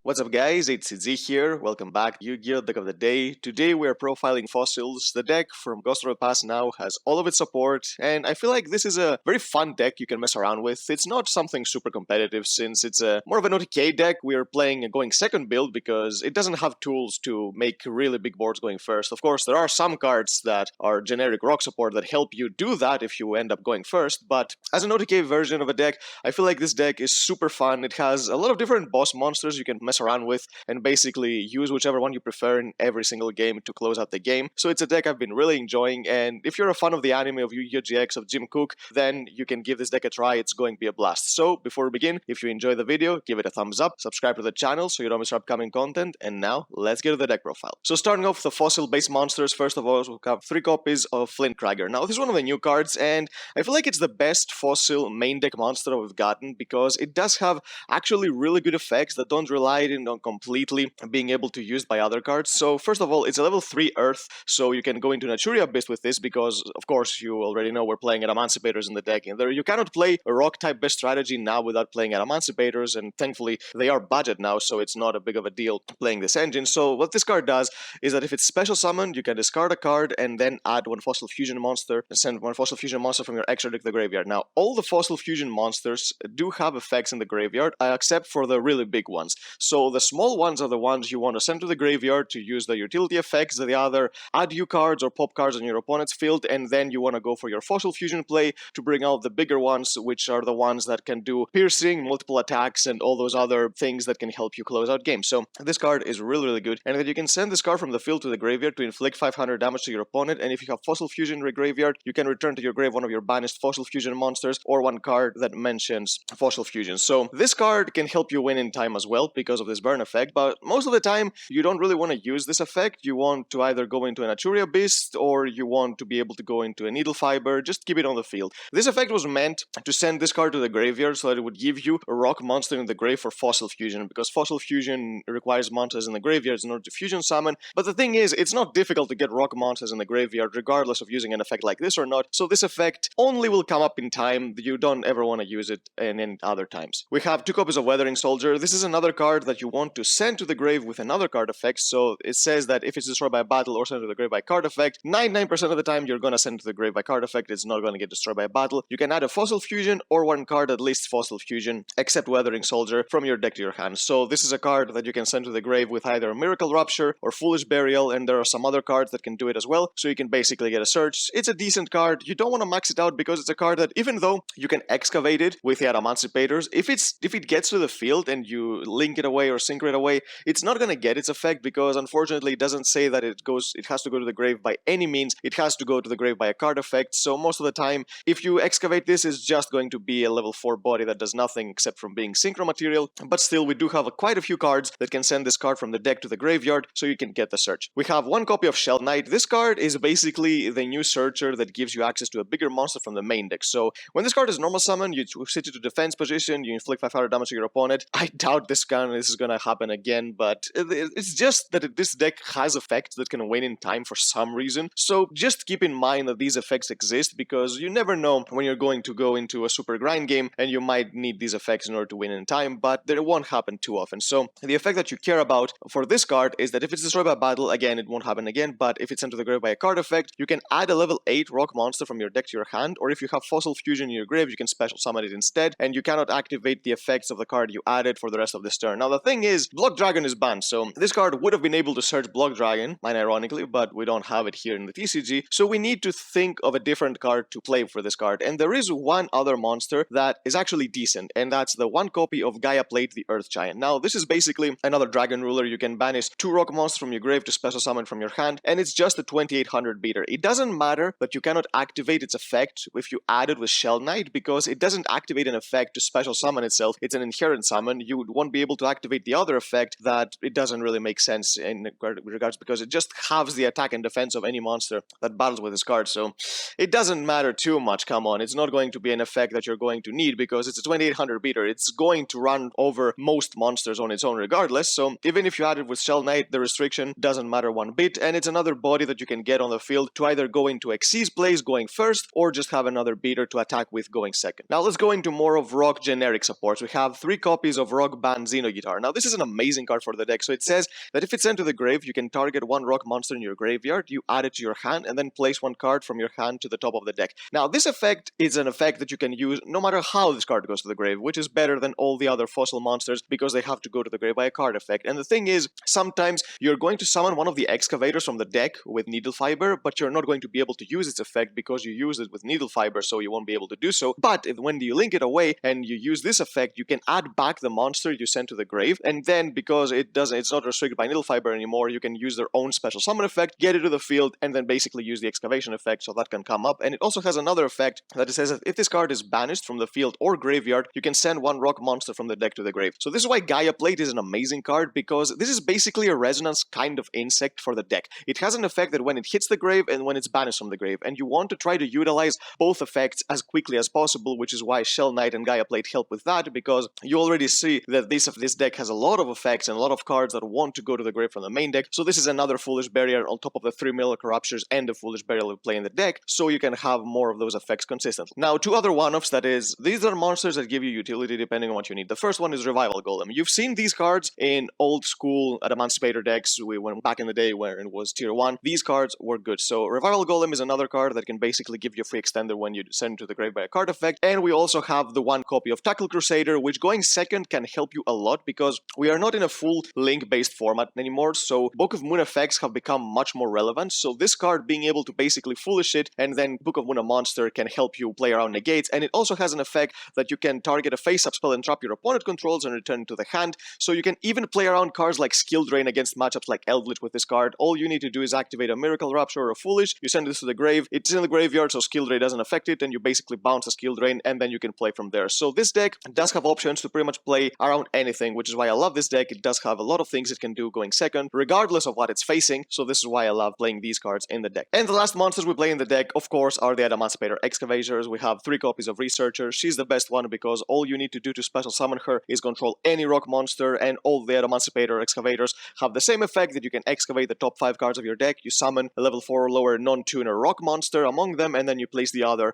What's up guys, it's Z here, welcome back to Yu-Gi-Oh! Deck of the Day. Today we are profiling fossils. The deck from Ghost of the Past now has all of its support, and I feel like this is a very fun deck you can mess around with. It's not something super competitive since it's more of an OTK deck. We are playing a going second build because it doesn't have tools to make really big boards going first. Of course, there are some cards that are generic rock support that help you do that if you end up going first, but as an OTK version of a deck, I feel like this deck is super fun. It has a lot of different boss monsters you can mess around with and basically use whichever one you prefer in every single game to close out the game. So it's a deck I've been really enjoying, and if you're a fan of the anime of Yu-Gi-Oh! GX of Jim Cook, then you can give this deck a try. It's going to be a blast. So before we begin, if you enjoy the video, give it a thumbs up, subscribe to the channel so you don't miss our upcoming content, and now let's get to the deck profile. So starting off with the fossil based monsters, first of all we have 3 copies of Flint Krieger. Now this is one of the new cards, and I feel like it's the best fossil main deck monster we've gotten because it does have actually really good effects that don't rely on completely being able to be used by other cards. So first of all, it's a level 3 Earth, so you can go into Naturia Abyss with this because, of course, you already know we're playing Adamancipators in the deck, and there you cannot play a rock-type best strategy now without playing Adamancipators, and thankfully they are budget now, so it's not a big of a deal playing this engine. So what this card does is that if it's special summoned, you can discard a card and then add one Fossil Fusion monster and send one Fossil Fusion monster from your extra deck to the graveyard. Now, all the Fossil Fusion monsters do have effects in the graveyard, except for the really big ones. So the small ones are the ones you want to send to the graveyard to use the utility effects. The other, add U cards or pop cards on your opponent's field, and then you want to go for your Fossil Fusion play to bring out the bigger ones, which are the ones that can do piercing, multiple attacks, and all those other things that can help you close out games. So this card is really good, and then you can send this card from the field to the graveyard to inflict 500 damage to your opponent, and if you have Fossil Fusion in your graveyard, you can return to your grave one of your banished Fossil Fusion monsters or one card that mentions Fossil Fusion. So this card can help you win in time as well because of this burn effect, but most of the time you don't really want to use this effect. You want to either go into an Naturia Beast or you want to be able to go into a Needle Fiber. Just keep it on the field. This effect was meant to send this card to the graveyard so that it would give you a rock monster in the grave for Fossil Fusion, because Fossil Fusion requires monsters in the graveyards in order to fusion summon. But the thing is, it's not difficult to get rock monsters in the graveyard regardless of using an effect like this or not, so this effect only will come up in time. You don't ever want to use it in other times. We have 2 copies of Weathering Soldier. This is another card that you want to send to the grave with another card effect. So it says that if it's destroyed by a battle or sent to the grave by card effect, 99% of the time you're going to send it to the grave by card effect. It's not going to get destroyed by a battle. You can add a Fossil Fusion or one card that lists Fossil Fusion, except Weathering Soldier, from your deck to your hand. So this is a card that you can send to the grave with either a Miracle Rupture or Foolish Burial, and there are some other cards that can do it as well. So you can basically get a search. It's a decent card. You don't want to max it out because it's a card that, even though you can excavate it with the Adamancipators, if it gets to the field and you link it away or sync it away, it's not going to get its effect because unfortunately it doesn't say that it has to go to the grave by any means. It has to go to the grave by a card effect. So most of the time, if you excavate this, it's just going to be a level 4 body that does nothing except from being synchro material. But still, we do have quite a few cards that can send this card from the deck to the graveyard, so you can get the search. We have 1 copy of Shell Knight. This card is basically the new searcher that gives you access to a bigger monster from the main deck. So when this card is normal summon, you sit it to defense position, you inflict 500 damage to your opponent. I doubt this is going to happen again, but it's just that this deck has effects that can win in time for some reason. So just keep in mind that these effects exist because you never know when you're going to go into a super grind game and you might need these effects in order to win in time, but they won't happen too often. So the effect that you care about for this card is that if it's destroyed by battle, again, it won't happen again, but if it's sent to the grave by a card effect, you can add a level 8 rock monster from your deck to your hand, or if you have Fossil Fusion in your grave, you can special summon it instead, and you cannot activate the effects of the card you added for the rest of this turn. Now the thing is, Block Dragon is banned, so this card would have been able to search Block Dragon, ironically, but we don't have it here in the TCG, so we need to think of a different card to play for this card, and there is one other monster that is actually decent, and that's the 1 copy of Gaia Plate, the Earth Giant. Now this is basically another Dragon Ruler. You can banish 2 rock monsters from your grave to special summon from your hand, and it's just a 2800 beater. It doesn't matter that you cannot activate its effect if you add it with Shell Knight, because it doesn't activate an effect to special summon itself. It's an inherent summon. You won't be able to activate the other effect that it doesn't really make sense in regards because it just halves the attack and defense of any monster that battles with this card. So it doesn't matter too much. Come on, it's not going to be an effect that you're going to need because it's a 2800 beater. It's going to run over most monsters on its own regardless. So even if you add it with Shell Knight, the restriction doesn't matter one bit, and it's another body that you can get on the field to either go into Xyz plays going first or just have another beater to attack with going second. Now let's go into more of rock generic supports. We have 3 copies of Rock Band Xenoguitar. power. Now, this is an amazing card for the deck. So it says that if it's sent to the grave, you can target one rock monster in your graveyard, you add it to your hand, and then place one card from your hand to the top of the deck. Now, this effect is an effect that you can use no matter how this card goes to the grave, which is better than all the other fossil monsters because they have to go to the grave by a card effect. And the thing is, sometimes you're going to summon one of the excavators from the deck with Needle Fiber, but you're not going to be able to use its effect because you use it with Needle Fiber, so you won't be able to do so. But when you link it away and you use this effect, you can add back the monster you sent to the grave, and then because it's not restricted by Needle Fiber anymore, you can use their own special summon effect, get it to the field, and then basically use the excavation effect, so that can come up. And it also has another effect that it says that if this card is banished from the field or graveyard, you can send one rock monster from the deck to the grave. So this is why Gaia Plate is an amazing card, because this is basically a resonance kind of insect for the deck. It has an effect that when it hits the grave and when it's banished from the grave, and you want to try to utilize both effects as quickly as possible, which is why Shell Knight and Gaia Plate help with that, because you already see that this deck has a lot of effects and a lot of cards that want to go to the grave from the main deck. So this is another Foolish Barrier on top of the 3 Miracle Ruptures and the Foolish Barrier we play in the deck, so you can have more of those effects consistently. Now, two other one-offs, that is, these are monsters that give you utility depending on what you need. The first one is Revival Golem. You've seen these cards in old school Adamancipator decks. We went back in the day where it was tier 1. These cards were good. So Revival Golem is another card that can basically give you a free extender when you send to the grave by a card effect. And we also have the one copy of Tackle Crusader, which going second can help you a lot because we are not in a full link-based format anymore. So Book of Moon effects have become much more relevant. So this card being able to basically foolish it and then Book of Moon a monster can help you play around negates. And it also has an effect that you can target a face-up spell and trap your opponent controls and return it to the hand. So you can even play around cards like Skill Drain against matchups like Eldritch with this card. All you need to do is activate a Miracle Rupture or a Foolish. You send this to the grave. It's in the graveyard, so Skill Drain doesn't affect it, and you basically bounce a Skill Drain, and then you can play from there. So this deck does have options to pretty much play around anything, which is why I love this deck. It does have a lot of things it can do going second, regardless of what it's facing. So this is why I love playing these cards in the deck. And the last monsters we play in the deck, of course, are the Adamancipator Excavators. We have 3 copies of Researcher. She's the best one because all you need to do to special summon her is control any rock monster, and all the Adamancipator Excavators have the same effect that you can excavate the top 5 cards of your deck. You summon a level 4 or lower non-tuner rock monster among them, and then you place the other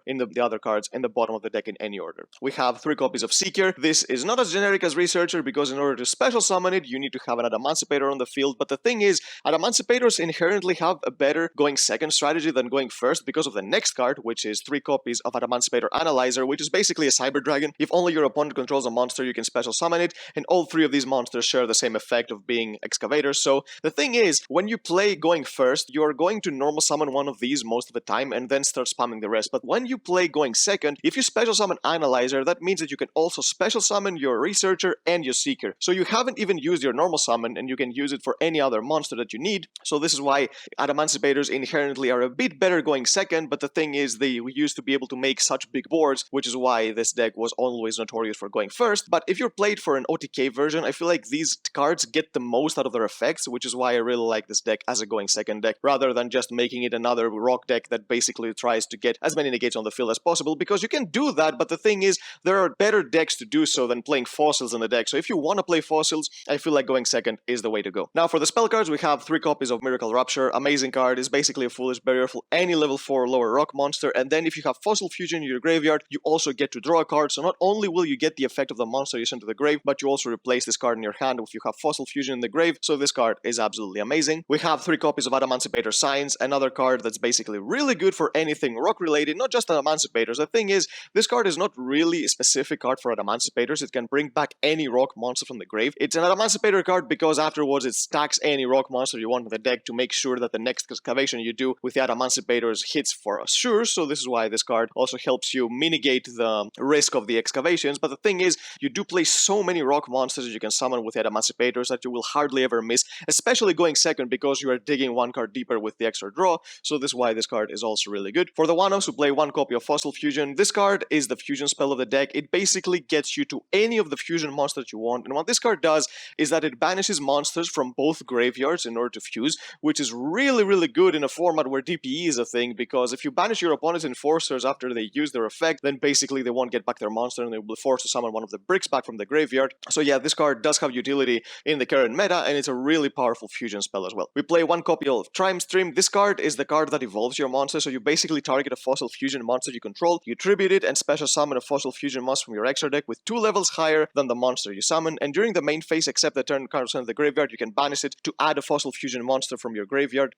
cards in the bottom of the deck in any order. We have 3 copies of Seeker. This is not as generic as Researcher because in order to special summon it, you need to have an Adamancipator on the field. But the thing is, Adamancipators inherently have a better going second strategy than going first because of the next card, which is 3 copies of Adamancipator Analyzer, which is basically a Cyber Dragon. If only your opponent controls a monster, you can special summon it, and all 3 of these monsters share the same effect of being excavators. So the thing is, when you play going first, you're going to normal summon one of these most of the time and then start spamming the rest. But when you play going second, if you special summon Analyzer, that means that you can also special summon your Researcher and your Seeker. So you haven't even used your normal summon, and you can use it for any other monster that you need. So this is why Adamancipators inherently are a bit better going second, but the thing is, they used to be able to make such big boards, which is why this deck was always notorious for going first. But if you're played for an OTK version, I feel like these cards get the most out of their effects, which is why I really like this deck as a going second deck, rather than just making it another rock deck that basically tries to get as many negates on the field as possible, because you can do that, but the thing is, there are better decks to do so than playing fossils in the deck. So if you want to play fossils, I feel like going second is the way to go. Now for the spell cards, we have 3 copies of Miracle Rupture. Amazing card, is basically a Foolish Barrier for any level 4 or lower rock monster, and then if you have Fossil Fusion in your graveyard, you also get to draw a card. So not only will you get the effect of the monster you send to the grave, but you also replace this card in your hand if you have Fossil Fusion in the grave. So this card is absolutely amazing. We have 3 copies of Adamancipator Signs, another card that's basically really good for anything rock related, not just Adamancipators. The thing is, this card is not really a specific card for Adamancipators. It can bring back any rock monster from the grave. It's an Adamancipator card because afterwards it stacks any rock monster you want in the deck to make sure that the next excavation you do with the Adamancipators hits for sure. So this is why this card also helps you mitigate the risk of the excavations. But the thing is, you do play so many rock monsters that you can summon with the Adamancipators that you will hardly ever miss, especially going second because you are digging 1 card deeper with the extra draw. So this is why this card is also really good. For the one-offs who play 1 copy of Fossil Fusion, this card is the fusion spell of the deck. It basically gets you to any of the fusion monsters you want, and what this card does is that it banishes monsters from both graveyards in order to fuse, which is really good in a format where DPE is a thing, because if you banish your opponent's enforcers after they use their effect, then basically they won't get back their monster and they will be forced to summon one of the bricks back from the graveyard. So yeah, this card does have utility in the current meta, and it's a really powerful fusion spell as well. We play 1 copy of Time Stream. This card is the card that evolves your monster, so you basically target a Fossil Fusion monster you control, you tribute it and special summon a Fossil Fusion monster from your extra deck with 2 levels higher than the monster you summon, and and during the main phase, except the turn card in the graveyard, you can banish it to add a Fossil Fusion monster from your graveyard,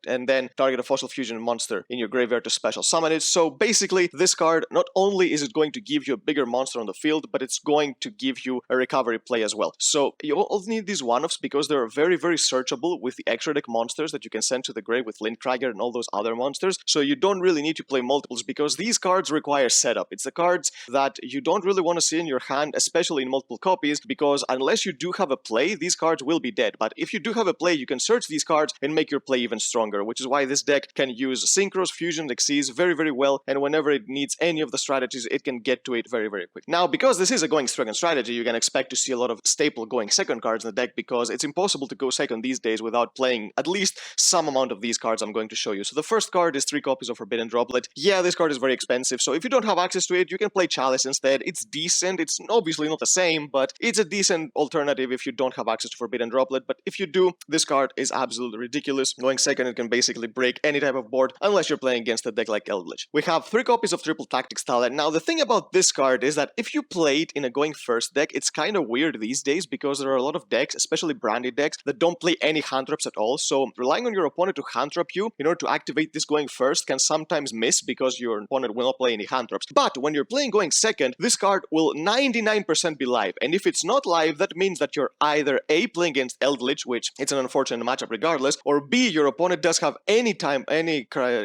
and then target a Fossil Fusion monster in your graveyard to special summon it. So basically, this card, not only is it going to give you a bigger monster on the field, but it's going to give you a recovery play as well. So you all need these one-offs because they're very, very searchable with the extra deck monsters that you can send to the grave with Lindkrieger and all those other monsters. So you don't really need to play multiples because these cards require setup. It's the cards that you don't really want to see in your hand, especially in multiple copies, because unless you do have a play, these cards will be dead. But if you do have a play, you can search these cards and make your play even stronger, which is why this deck can use Synchros, Fusion, Xyz very, very well, and whenever it needs any of the strategies, it can get to it very, very quick. Now, because this is a going second strategy, you can expect to see a lot of staple going second cards in the deck because it's impossible to go second these days without playing at least some amount of these cards I'm going to show you. So the first card is 3 copies of Forbidden Droplet. Yeah, this card is very expensive, so if you don't have access to it, you can play Chalice instead. It's decent. It's obviously not the same, but it's a decent alternative if you don't have access to Forbidden Droplet. But if you do, this card is absolutely ridiculous. Going second, it can basically break any type of board unless you're playing against a deck like Eldritch. We have 3 copies of Triple Tactics Talent. Now, the thing about this card is that if you play it in a going first deck, it's kind of weird these days because there are a lot of decks, especially branded decks, that don't play any hand traps at all. So relying on your opponent to hand trap you in order to activate this going first can sometimes miss because your opponent will not play any hand traps. But when you're playing going second, this card will 99% be live. And if it's not live, that means that you're either A, playing against Eldritch, which it's an unfortunate matchup regardless, or B, your opponent does have any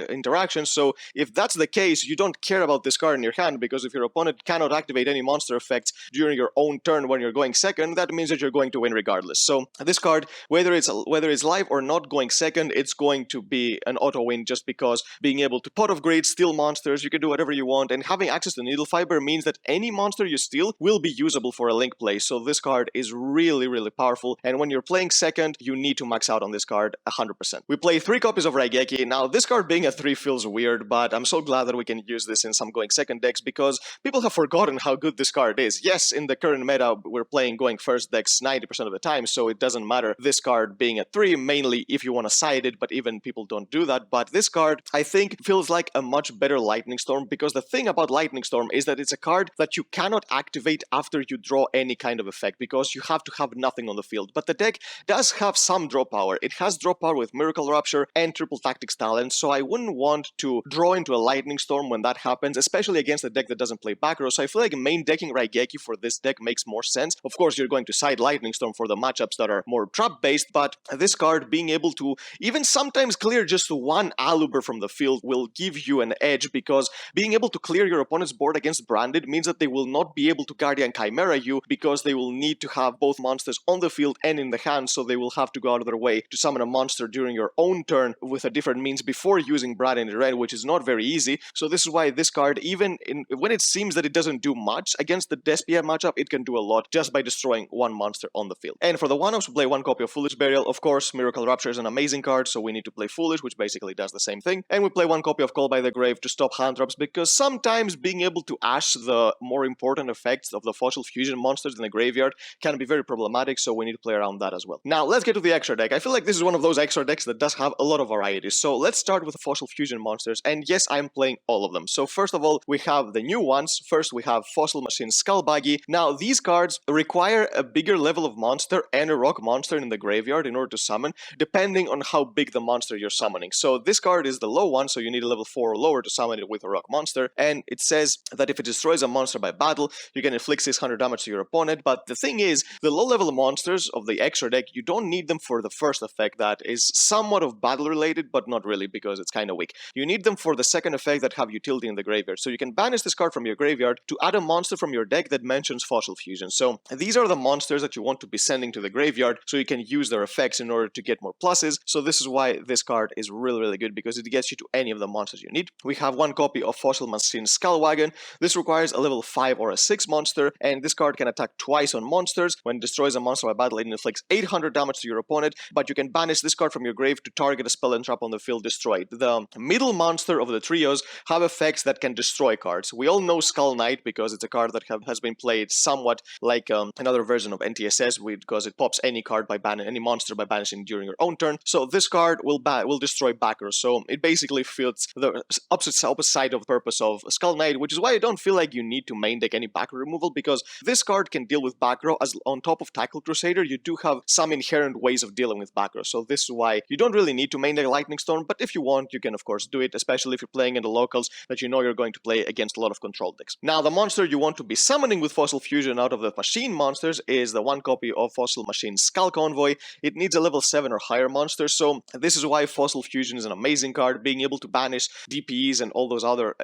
interaction. So if that's the case, you don't care about this card in your hand because if your opponent cannot activate any monster effects during your own turn when you're going second, that means that you're going to win regardless. So this card, whether it's live or not going second, it's going to be an auto win just because being able to pot of greed, steal monsters, you can do whatever you want, and having access to Needle Fiber means that any monster you steal will be usable for a link play. So this card is really, really powerful, and when you're playing second, you need to max out on this card 100%. We play 3 copies of Raigeki. Now, this card being a 3 feels weird, but I'm so glad that we can use this in some going second decks because people have forgotten how good this card is. Yes, in the current meta, we're playing going first decks 90% of the time, so it doesn't matter this card being a 3, mainly if you want to side it, but even people don't do that. But this card, I think, feels like a much better Lightning Storm because the thing about Lightning Storm is that it's a card that you cannot activate after you draw any kind of effect because you have to have nothing on the field. But the deck does have some draw power. It has draw power with Miracle Rupture and Triple Tactics Talent, so I wouldn't want to draw into a Lightning Storm when that happens, especially against a deck that doesn't play back row. So I feel like main decking Raigeki for this deck makes more sense. Of course, you're going to side Lightning Storm for the matchups that are more trap-based, but this card being able to even sometimes clear just one Aluber from the field will give you an edge because being able to clear your opponent's board against branded means that they will not be able to Guardian Chimera you because they will need to have both monsters on the field and in the hand, so they will have to go out of their way to summon a monster during your own turn with a different means before using Branded in red, which is not very easy. So this is why this card, even when it seems that it doesn't do much against the Despia matchup, it can do a lot just by destroying one monster on the field. And for the one-offs, we play 1 copy of Foolish Burial. Of course, Miracle Rupture is an amazing card, so we need to play Foolish, which basically does the same thing. And we play 1 copy of Call by the Grave to stop hand traps because sometimes being able to ash the more important effects of the Fossil Fusion monsters in the graveyard can be very problematic, so we need to play around that as well. Now, let's get to the extra deck. I feel like this is one of those extra decks that does have a lot of varieties. So let's start with the Fossil Fusion monsters, and yes, I'm playing all of them. So first of all, we have the new ones. First, we have Fossil Machine Skullbuggy. Now, these cards require a bigger level of monster and a rock monster in the graveyard in order to summon, depending on how big the monster you're summoning. So this card is the low one, so you need a level 4 or lower to summon it with a rock monster, and it says that if it destroys a monster by battle, you can inflict 600 damage to your opponent. But the thing is, the low-level monsters of the extra deck, you don't need them for the first effect that is somewhat of battle-related, but not really because it's kind of weak. You need them for the second effect that have utility in the graveyard. So you can banish this card from your graveyard to add a monster from your deck that mentions Fossil Fusion. So these are the monsters that you want to be sending to the graveyard so you can use their effects in order to get more pluses. So this is why this card is really, really good because it gets you to any of the monsters you need. We have 1 copy of Fossil Machine Skullwagon. This requires a level 5 or a 6 monster, and this card can attack twice on monsters. When it destroys a monster by battle, it inflicts 800 damage to your opponent, but you can banish this card from your grave to target a spell and trap on the field destroyed. The middle monster of the trios have effects that can destroy cards. We all know Skull Knight because it's a card that has been played somewhat like another version of NTSS because it pops any card by any monster by banishing during your own turn. So this card will destroy backers. So it basically fits the opposite side of the purpose of Skull Knight, which is why I don't feel like you need to main deck any backer removal because this card can deal with back row, as on top of Tackle Crusader, you do have some inherent ways of dealing with back row. So this is why you don't really need to main deck Lightning Storm, but if you want, you can of course do it, especially if you're playing in the locals that you know you're going to play against a lot of control decks. Now, the monster you want to be summoning with Fossil Fusion out of the machine monsters is the one copy of Fossil Machine Skull Convoy. It needs a level 7 or higher monster, so this is why Fossil Fusion is an amazing card, being able to banish DPEs and all those other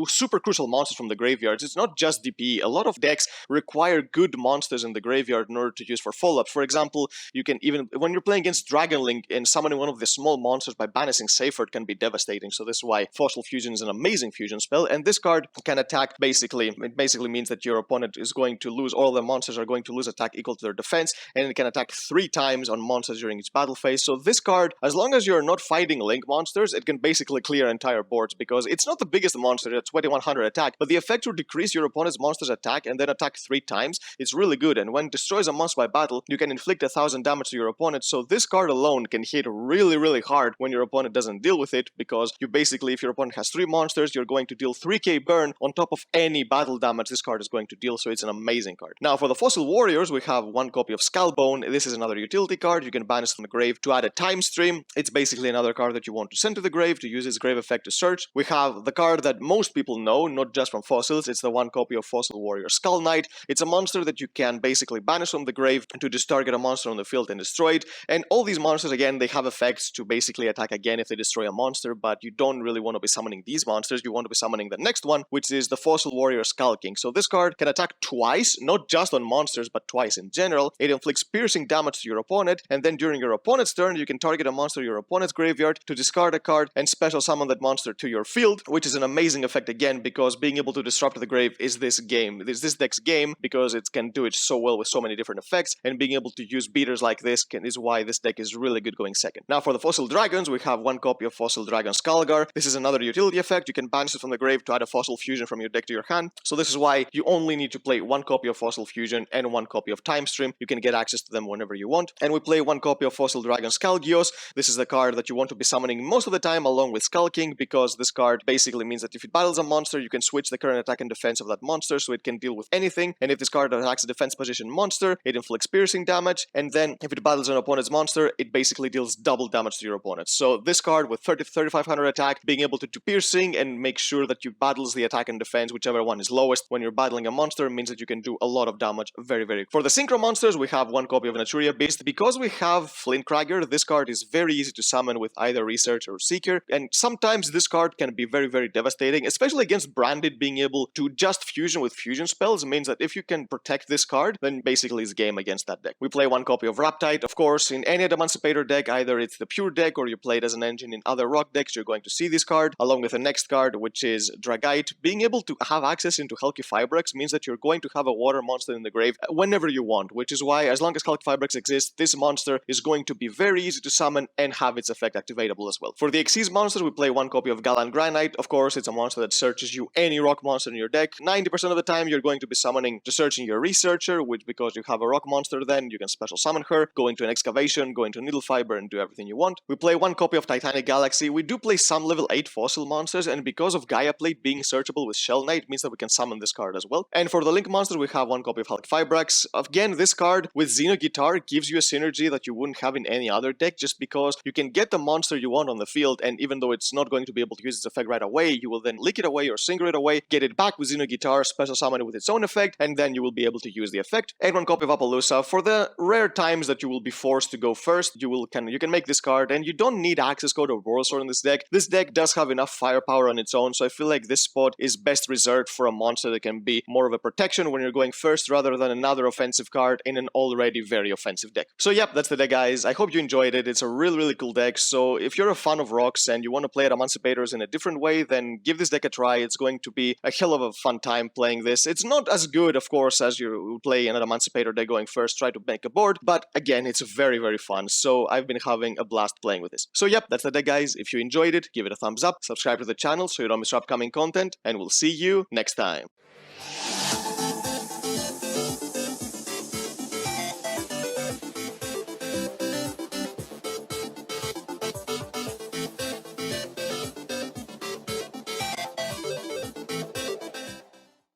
super crucial monsters from the graveyards. It's not just DPE. A lot of decks require good monsters in the graveyard in order to use for follow-ups. For example, you can even, when you're playing against Dragon Link, and summoning one of the small monsters by banishing Seyfert can be devastating. So this is why Fossil Fusion is an amazing fusion spell, and this card can attack it basically means that your opponent is going to lose, all the monsters are going to lose attack equal to their defense, and it can attack 3 times on monsters during its battle phase. So this card, as long as you're not fighting Link monsters, it can basically clear entire boards, because it's not the biggest monster at 2100 attack, but the effect will decrease your opponent's monster's attack and then attack 3 times. It's really good, and when it destroys a monster by battle, you can inflict 1000 damage to your opponent. So this card alone can hit really hard when your opponent doesn't deal with it, because you basically, if your opponent has 3 monsters, you're going to deal 3k burn on top of any battle damage this card is going to deal, so it's an amazing card. Now, for the Fossil Warriors, we have one copy of Skullbone. This is another utility card. You can banish from the grave to add a time stream. It's basically another card that you want to send to the grave to use its grave effect to search. We have the card that most people know, not just from fossils. It's the one copy of Fossil Warrior Skull Knight. It's a monster that you can basically banish from the grave to just target a monster on the field and destroy it. And all these monsters, again, they have effects to basically attack again if they destroy a monster, but you don't really want to be summoning these monsters. You want to be summoning the next one, which is the Fossil Warrior Skull King. So this card can attack twice, not just on monsters, but twice in general. It inflicts piercing damage to your opponent, and then during your opponent's turn, you can target a monster in your opponent's graveyard to discard a card and special summon that monster to your field, which is an amazing effect again, because being able to disrupt the grave is this deck's game, because it can do it so well with so many different effects, and being able to use beaters like this is why this deck is really good going second. Now, for the Fossil Dragons, we have one copy of Fossil Dragon Skullgar. This is another utility effect. You can banish it from the grave to add a Fossil Fusion from your deck to your hand. So this is why you only need to play one copy of Fossil Fusion and one copy of Time Stream. You can get access to them whenever you want. And we play one copy of Fossil Dragon Skullgios. This is the card that you want to be summoning most of the time along with Skull King, because this card basically means that if it battles a monster, you can switch the current attack and defense of that monster, so it can deal with anything. And if this card attacks a defense position monster, it inflicts piercing damage. And then if it battles an opponent's monster, it basically deals double damage to your opponent. So this card with 3500 attack, being able to do piercing and make sure that you battles the attack and defense, whichever one is lowest when you're battling a monster, means that you can do a lot of damage very quick. For the Synchro monsters, we have one copy of Naturia Beast. Because we have Flintcragger, this card is very easy to summon with either Research or Seeker, and sometimes this card can be very devastating, especially against Branded. Being able to just fusion with fusion spells means that if you can protect this card, then basically it's game against that deck. We play one copy of Raptide. Of course, in any Adamancipator deck, either it's the pure deck or you play it as an engine in other rock decks, you're going to see this card, along with the next card, which is Dragite. Being able to have access into Hulky Fibrex means that you're going to have a water monster in the grave whenever you want, which is why, as long as Hulky Fibrex exists, this monster is going to be very easy to summon and have its effect activatable as well. For the Xyz monsters, we play one copy of Galan Granite. Of course, it's a monster that searches you any rock monster in your deck. 90% of the time, you're going to be summoning to searching your Researcher, which, because you have a rock monster, then you can special summon her, go into an Excavation, go into Needle Fiber, and do everything you want. We play one copy of Titanic Galaxy. We do play some level 8 fossil monsters, and because of Gaia Plate being searchable with Shell Knight, means that we can summon this card as well. And for the Link monsters, we have one copy of Hulk Fibrex. Again, this card with Xeno Guitar gives you a synergy that you wouldn't have in any other deck, just because you can get the monster you want on the field, and even though it's not going to be able to use its effect right away, you will then lick it away or synchro it away, get it back with Xeno Guitar, special summon it with its own effect, and then you will be able to use the effect. And one copy of Appaloosa. For the rare times that you will be forced to go first, you can make this card, and you don't need access code or World Sword in this deck. This deck does have enough firepower on its own, so I feel like this spot is best reserved for a monster that can be more of a protection when you're going first, rather than another offensive card in an already very offensive deck. So yep, that's the deck, guys. I hope you enjoyed it. It's a really cool deck, so if you're a fan of rocks and you want to play Adamancipators in a different way, then give this deck a try. It's going to be a hell of a fun time playing this. It's not as good, of course, as you play an Adamancipator deck going first, try to make a board, but again, it's very fun, so I've been having a blast playing with this. So yep, that's the deck, guys. If you enjoyed it, give it a thumbs up, subscribe to the channel so you don't miss upcoming content, and we'll see you next time.